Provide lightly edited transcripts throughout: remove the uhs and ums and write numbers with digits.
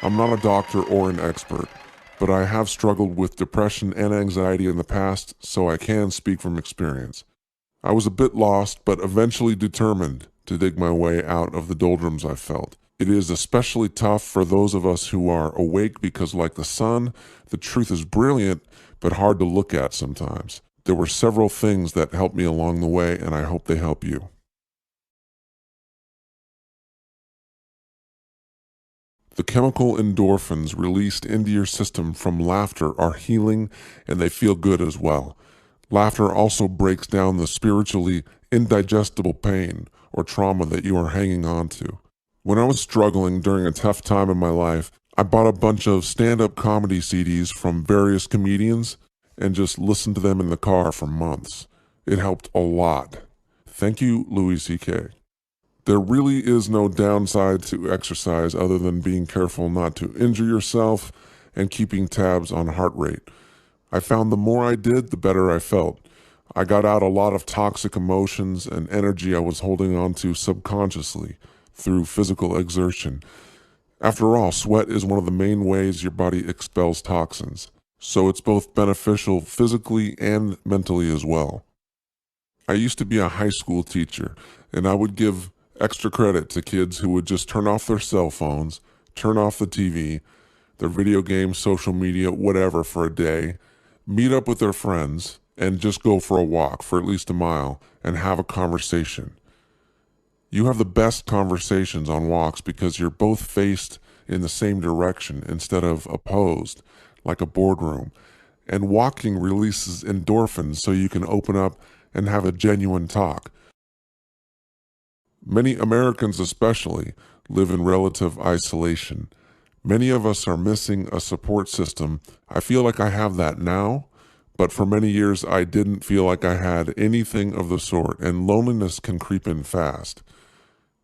I'm not a doctor or an expert, but I have struggled with depression and anxiety in the past, so I can speak from experience. I was a bit lost, but eventually determined to dig my way out of the doldrums I felt. It is especially tough for those of us who are awake because, like the sun, the truth is brilliant, but hard to look at sometimes. There were several things that helped me along the way, and I hope they help you. The chemical endorphins released into your system from laughter are healing, and they feel good as well. Laughter also breaks down the spiritually indigestible pain or trauma that you are hanging on to. When I was struggling during a tough time in my life, I bought a bunch of stand-up comedy CDs from various comedians and just listened to them in the car for months. It helped a lot. Thank you, Louis C.K. There really is no downside to exercise other than being careful not to injure yourself and keeping tabs on heart rate. I found the more I did, the better I felt. I got out a lot of toxic emotions and energy I was holding on to subconsciously through physical exertion. After all, sweat is one of the main ways your body expels toxins, so it's both beneficial physically and mentally as well. I used to be a high school teacher, and I would give extra credit to kids who would just turn off their cell phones, turn off the TV, their video games, social media, whatever for a day, meet up with their friends, and just go for a walk for at least a mile and have a conversation. You have the best conversations on walks because you're both faced in the same direction instead of opposed, like a boardroom. And walking releases endorphins so you can open up and have a genuine talk. Many Americans especially live in relative isolation. Many of us are missing a support system. I feel like I have that now, but for many years I didn't feel like I had anything of the sort, and loneliness can creep in fast.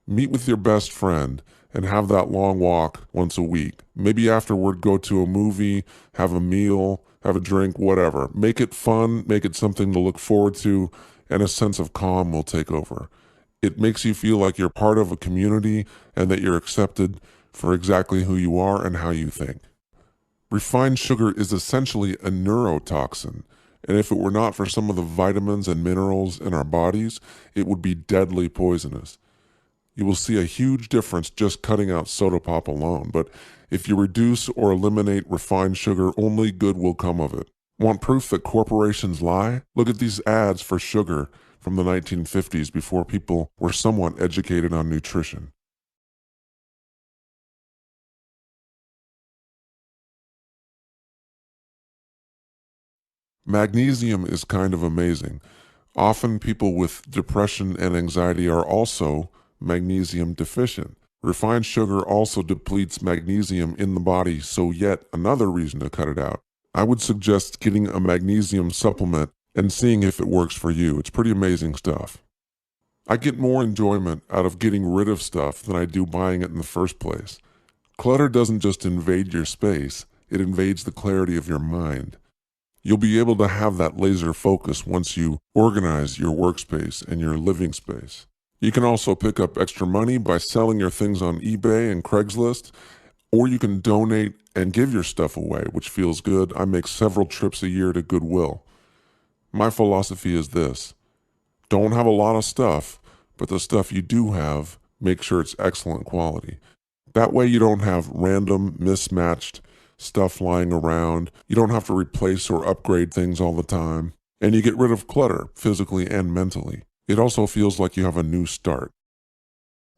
Meet with your best friend and have that long walk once a week. Maybe afterward go to a movie, have a meal, have a drink, whatever. Make it fun, make it something to look forward to, and a sense of calm will take over. It makes you feel like you're part of a community and that you're accepted for exactly who you are and how you think. Refined sugar is essentially a neurotoxin, and if it were not for some of the vitamins and minerals in our bodies, it would be deadly poisonous. You will see a huge difference just cutting out soda pop alone, but if you reduce or eliminate refined sugar, only good will come of it. Want proof that corporations lie? Look at these ads for sugar from the 1950s before people were somewhat educated on nutrition. Magnesium is kind of amazing. Often people with depression and anxiety are also magnesium deficient. Refined sugar also depletes magnesium in the body, so yet another reason to cut it out. I would suggest getting a magnesium supplement and seeing if it works for you. It's pretty amazing stuff. I get more enjoyment out of getting rid of stuff than I do buying it in the first place. Clutter doesn't just invade your space, it invades the clarity of your mind. You'll be able to have that laser focus once you organize your workspace and your living space. You can also pick up extra money by selling your things on eBay and Craigslist, or you can donate and give your stuff away, which feels good. I make several trips a year to Goodwill. My philosophy is this: don't have a lot of stuff, but the stuff you do have, make sure it's excellent quality. That way you don't have random, mismatched stuff lying around. You don't have to replace or upgrade things all the time. And you get rid of clutter, physically and mentally. It also feels like you have a new start.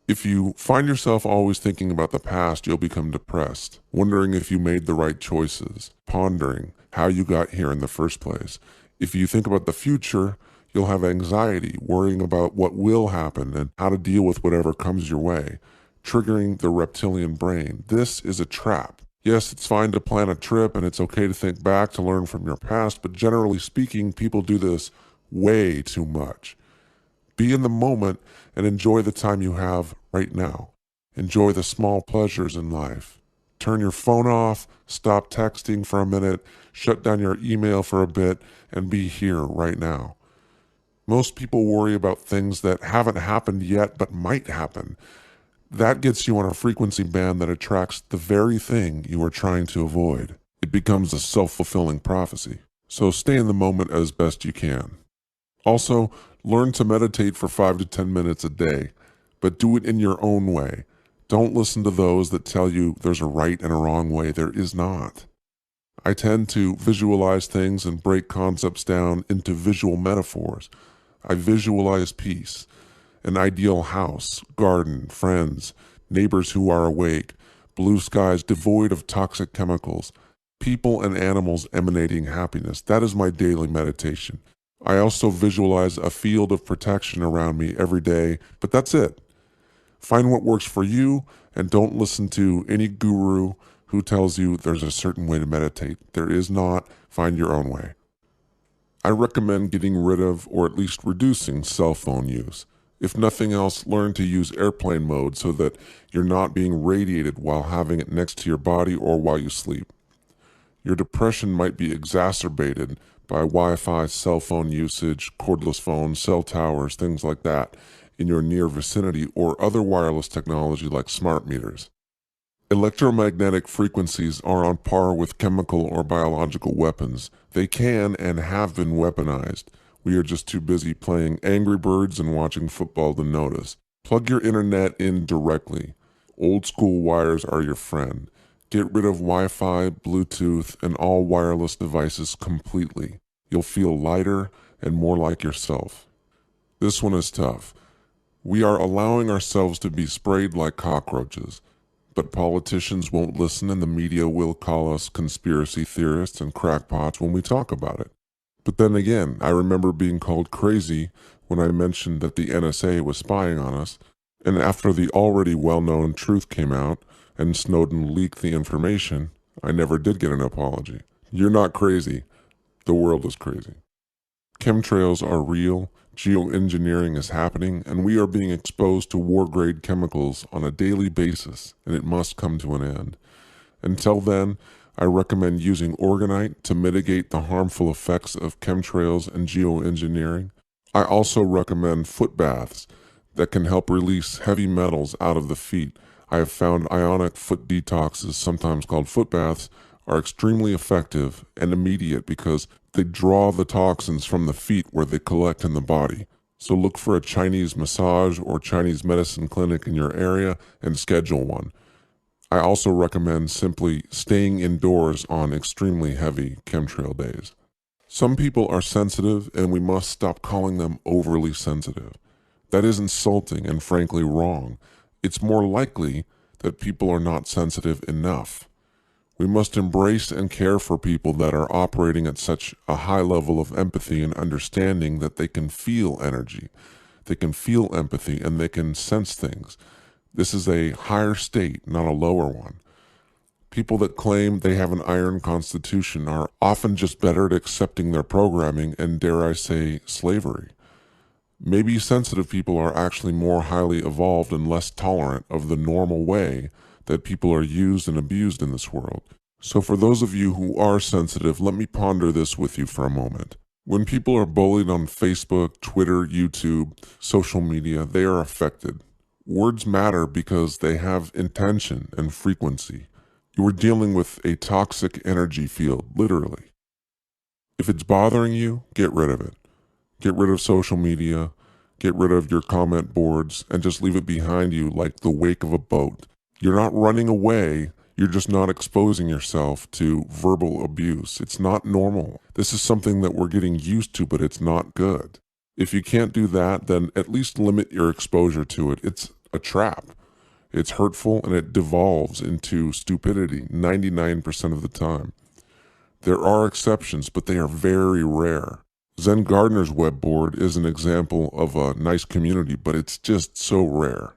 If you find yourself always thinking about the past, you'll become depressed, wondering if you made the right choices, pondering how you got here in the first place. If you think about the future, you'll have anxiety, worrying about what will happen and how to deal with whatever comes your way, triggering the reptilian brain. This is a trap. Yes, it's fine to plan a trip and it's okay to think back to learn from your past, but generally speaking, people do this way too much. Be in the moment and enjoy the time you have right now. Enjoy the small pleasures in life. Turn your phone off, stop texting for a minute, shut down your email for a bit, and be here right now. Most people worry about things that haven't happened yet but might happen. That gets you on a frequency band that attracts the very thing you are trying to avoid. It becomes a self-fulfilling prophecy. So stay in the moment as best you can. Also, learn to meditate for 5 to 10 minutes a day, but do it in your own way. Don't listen to those that tell you there's a right and a wrong way. There is not. I tend to visualize things and break concepts down into visual metaphors. I visualize peace, an ideal house, garden, friends, neighbors who are awake, blue skies devoid of toxic chemicals, people and animals emanating happiness. That is my daily meditation. I also visualize a field of protection around me every day, but that's it. Find what works for you and don't listen to any guru who tells you there's a certain way to meditate. There is not. Find your own way. I recommend getting rid of or at least reducing cell phone use. If nothing else, learn to use airplane mode so that you're not being radiated while having it next to your body or while you sleep. Your depression might be exacerbated by Wi-Fi, cell phone usage, cordless phones, cell towers, things like that in your near vicinity, or other wireless technology like smart meters. Electromagnetic frequencies are on par with chemical or biological weapons. They can and have been weaponized. We are just too busy playing Angry Birds and watching football to notice. Plug your internet in directly. Old school wires are your friend. Get rid of Wi-Fi, Bluetooth, and all wireless devices completely. You'll feel lighter and more like yourself. This one is tough. We are allowing ourselves to be sprayed like cockroaches. But politicians won't listen and the media will call us conspiracy theorists and crackpots when we talk about it. But then again, I remember being called crazy when I mentioned that the NSA was spying on us, and after the already well-known truth came out and Snowden leaked the information, I never did get an apology. You're not crazy. The world is crazy. Chemtrails are real, geoengineering is happening, and we are being exposed to war-grade chemicals on a daily basis, and it must come to an end. Until then, I recommend using orgonite to mitigate the harmful effects of chemtrails and geoengineering. I also recommend foot baths that can help release heavy metals out of the feet. I have found ionic foot detoxes, sometimes called foot baths, are extremely effective and immediate because they draw the toxins from the feet where they collect in the body. So look for a Chinese massage or Chinese medicine clinic in your area and schedule one. I also recommend simply staying indoors on extremely heavy chemtrail days. Some people are sensitive and we must stop calling them overly sensitive. That is insulting and frankly wrong. It's more likely that people are not sensitive enough. We must embrace and care for people that are operating at such a high level of empathy and understanding that they can feel energy, they can feel empathy, and they can sense things. This is a higher state, not a lower one. People that claim they have an iron constitution are often just better at accepting their programming and, dare I say, slavery. Maybe sensitive people are actually more highly evolved and less tolerant of the normal way that people are used and abused in this world. So for those of you who are sensitive, let me ponder this with you for a moment. When people are bullied on Facebook, Twitter, YouTube, social media, they are affected. Words matter because they have intention and frequency. You are dealing with a toxic energy field, literally. If it's bothering you, get rid of it. Get rid of social media, get rid of your comment boards, and just leave it behind you like the wake of a boat. You're not running away, you're just not exposing yourself to verbal abuse. It's not normal. This is something that we're getting used to, but it's not good. If you can't do that, then at least limit your exposure to it. It's a trap. It's hurtful and it devolves into stupidity 99% of the time. There are exceptions, but they are very rare. Zen Gardner's web board is an example of a nice community, but it's just so rare.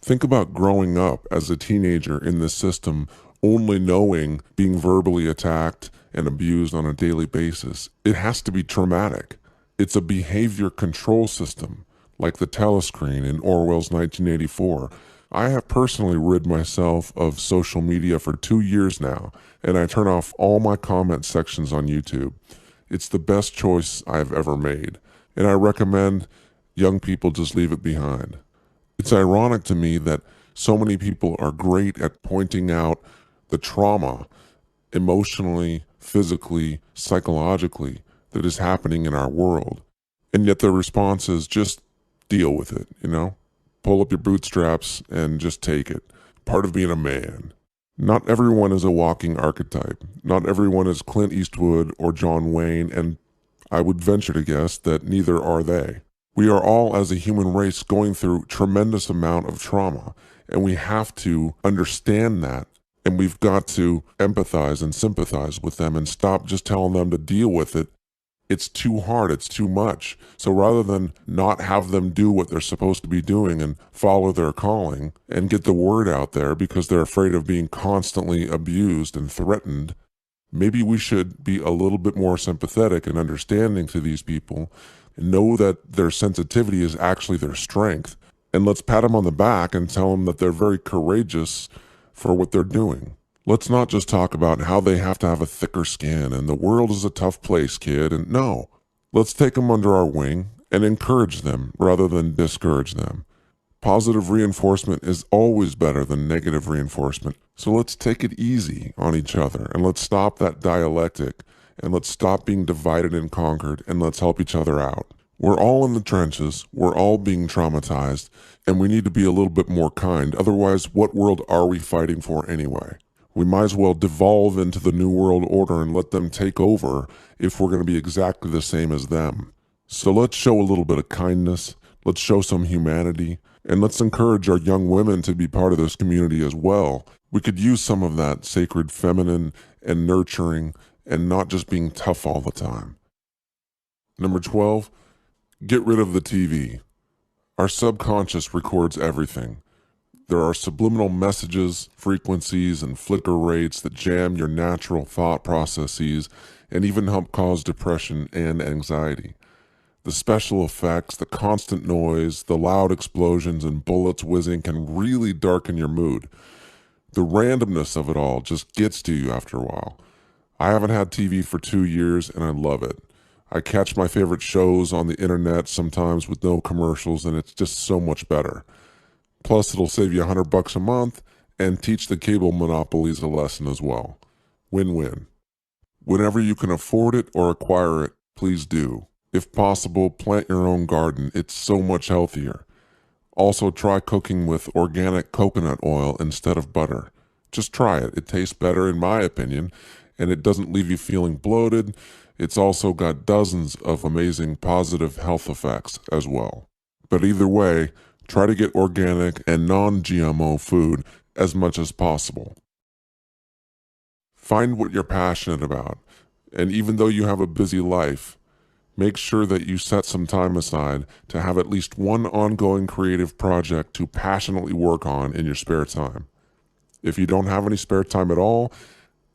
Think about growing up as a teenager in this system, only knowing being verbally attacked and abused on a daily basis. It has to be traumatic. It's a behavior control system, like the telescreen in Orwell's 1984. I have personally rid myself of social media for 2 years now, and I turn off all my comment sections on YouTube. It's the best choice I've ever made, and I recommend young people just leave it behind. It's ironic to me that So many people are great at pointing out the trauma emotionally, physically, psychologically that is happening in our world. And yet their response is just deal with it, Pull up your bootstraps and just take it. Part of being a man. Not everyone is a walking archetype. Not everyone is Clint Eastwood or John Wayne, and I would venture to guess that neither are they. We are all, as a human race, going through tremendous amount of trauma, and we have to understand that, and we've got to empathize and sympathize with them and stop just telling them to deal with it. It's too hard, it's too much. So rather than not have them do what they're supposed to be doing and follow their calling and get the word out there because they're afraid of being constantly abused and threatened, maybe we should be a little bit more sympathetic and understanding to these people and know that their sensitivity is actually their strength. And let's pat them on the back and tell them that they're very courageous for what they're doing. Let's not just talk about how they have to have a thicker skin and the world is a tough place, kid. And no, let's take them under our wing and encourage them rather than discourage them. Positive reinforcement is always better than negative reinforcement. So let's take it easy on each other and let's stop that dialectic and let's stop being divided and conquered and let's help each other out. We're all in the trenches, we're all being traumatized, and we need to be a little bit more kind. Otherwise, what world are we fighting for anyway? We might as well devolve into the New World Order and let them take over if we're going to be exactly the same as them. So let's show a little bit of kindness, let's show some humanity, and let's encourage our young women to be part of this community as well. We could use some of that sacred feminine and nurturing and not just being tough all the time. Number 12, get rid of the TV. Our subconscious records everything. There are subliminal messages, frequencies, and flicker rates that jam your natural thought processes and even help cause depression and anxiety. The special effects, the constant noise, the loud explosions, and bullets whizzing can really darken your mood. The randomness of it all just gets to you after a while. I haven't had TV for 2 years and I love it. I catch my favorite shows on the internet sometimes with no commercials and it's just so much better. Plus, it'll save you $100 a month and teach the cable monopolies a lesson as well. Win-win. Whenever you can afford it or acquire it, please do. If possible, plant your own garden. It's so much healthier. Also, try cooking with organic coconut oil instead of butter. Just try it. It tastes better in my opinion, and it doesn't leave you feeling bloated. It's also got dozens of amazing positive health effects as well. But either way, try to get organic and non-GMO food as much as possible. Find what you're passionate about, and even though you have a busy life, make sure that you set some time aside to have at least one ongoing creative project to passionately work on in your spare time. If you don't have any spare time at all,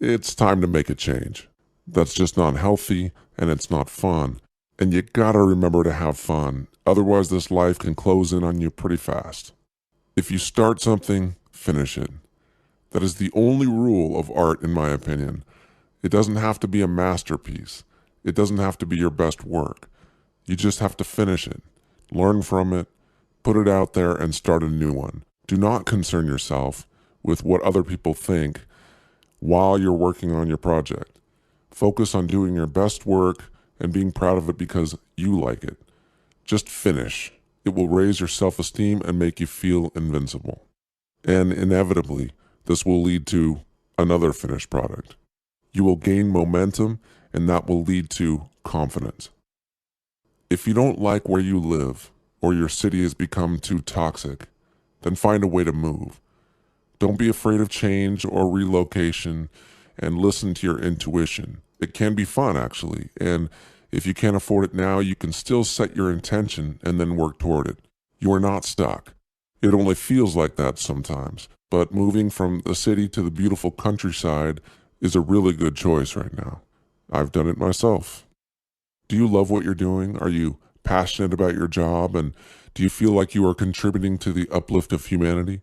it's time to make a change. That's just not healthy, and it's not fun. And you gotta remember to have fun. Otherwise, this life can close in on you pretty fast. If you start something, finish it. That is the only rule of art, in my opinion. It doesn't have to be a masterpiece. It doesn't have to be your best work. You just have to finish it, learn from it, put it out there, and start a new one. Do not concern yourself with what other people think while you're working on your project. Focus on doing your best work and being proud of it because you like it. Just finish. It will raise your self-esteem and make you feel invincible. And inevitably, this will lead to another finished product. You will gain momentum, and that will lead to confidence. If you don't like where you live, or your city has become too toxic, then find a way to move. Don't be afraid of change or relocation, and listen to your intuition. It can be fun, actually, and if you can't afford it now, you can still set your intention and then work toward it. You are not stuck. It only feels like that sometimes, but moving from the city to the beautiful countryside is a really good choice right now. I've done it myself. Do you love what you're doing? Are you passionate about your job? And do you feel like you are contributing to the uplift of humanity?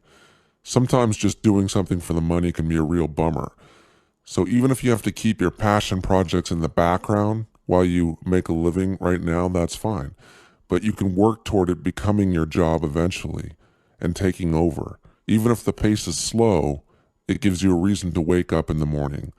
Sometimes just doing something for the money can be a real bummer. So even if you have to keep your passion projects in the background while you make a living right now, that's fine. But you can work toward it becoming your job eventually and taking over. Even if the pace is slow, it gives you a reason to wake up in the morning.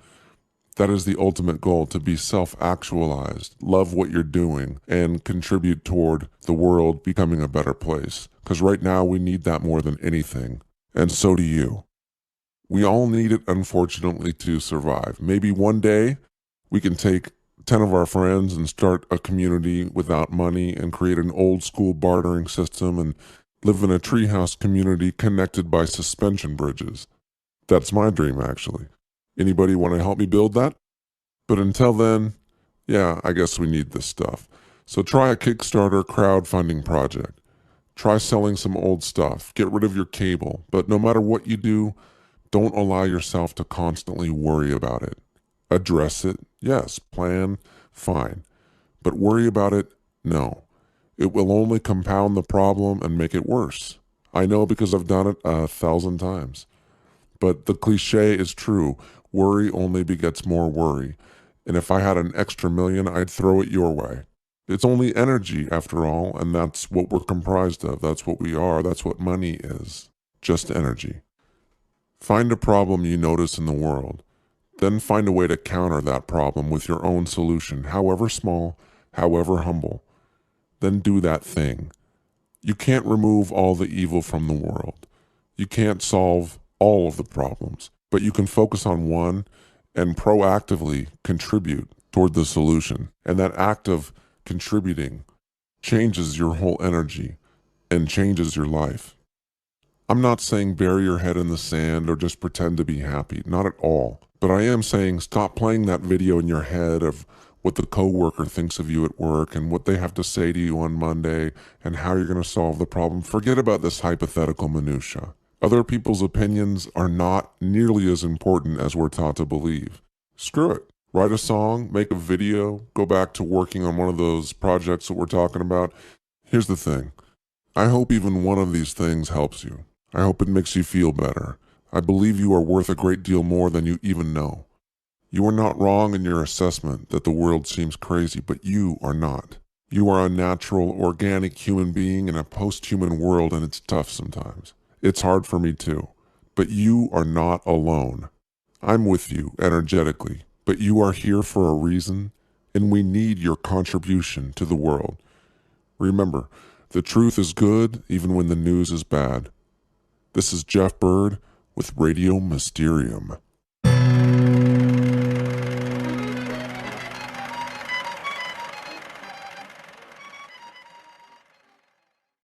That is the ultimate goal, to be self-actualized, love what you're doing, and contribute toward the world becoming a better place. Because right now we need that more than anything. And so do you. We all need it, unfortunately, to survive. Maybe one day we can take 10 of our friends and start a community without money and create an old school bartering system and live in a treehouse community connected by suspension bridges. That's my dream, actually. Anybody want to help me build that? But until then, yeah, I guess we need this stuff. So try a Kickstarter crowdfunding project. Try selling some old stuff. Get rid of your cable. But no matter what you do, don't allow yourself to constantly worry about it. Address it, yes. Plan, fine. But worry about it, no. It will only compound the problem and make it worse. I know because I've done it 1,000 times. But the cliche is true. Worry only begets more worry. And if I had an extra million, I'd throw it your way. It's only energy, after all, and that's what we're comprised of. That's what we are. That's what money is. Just energy. Find a problem you notice in the world. Then find a way to counter that problem with your own solution, however small, however humble. Then do that thing. You can't remove all the evil from the world. You can't solve all of the problems, but you can focus on one and proactively contribute toward the solution. And that act of contributing changes your whole energy and changes your life. I'm not saying bury your head in the sand or just pretend to be happy, not at all. But I am saying stop playing that video in your head of what the coworker thinks of you at work and what they have to say to you on Monday and how you're going to solve the problem. Forget about this hypothetical minutia. Other people's opinions are not nearly as important as we're taught to believe. Screw it. Write a song, make a video, go back to working on one of those projects that we're talking about. Here's the thing. I hope even one of these things helps you. I hope it makes you feel better. I believe you are worth a great deal more than you even know. You are not wrong in your assessment that the world seems crazy, but you are not. You are a natural, organic human being in a post-human world, and it's tough sometimes. It's hard for me too. But you are not alone. I'm with you energetically, but you are here for a reason, and we need your contribution to the world. Remember, the truth is good even when the news is bad. This is Jeff Bird with Radio Mysterium.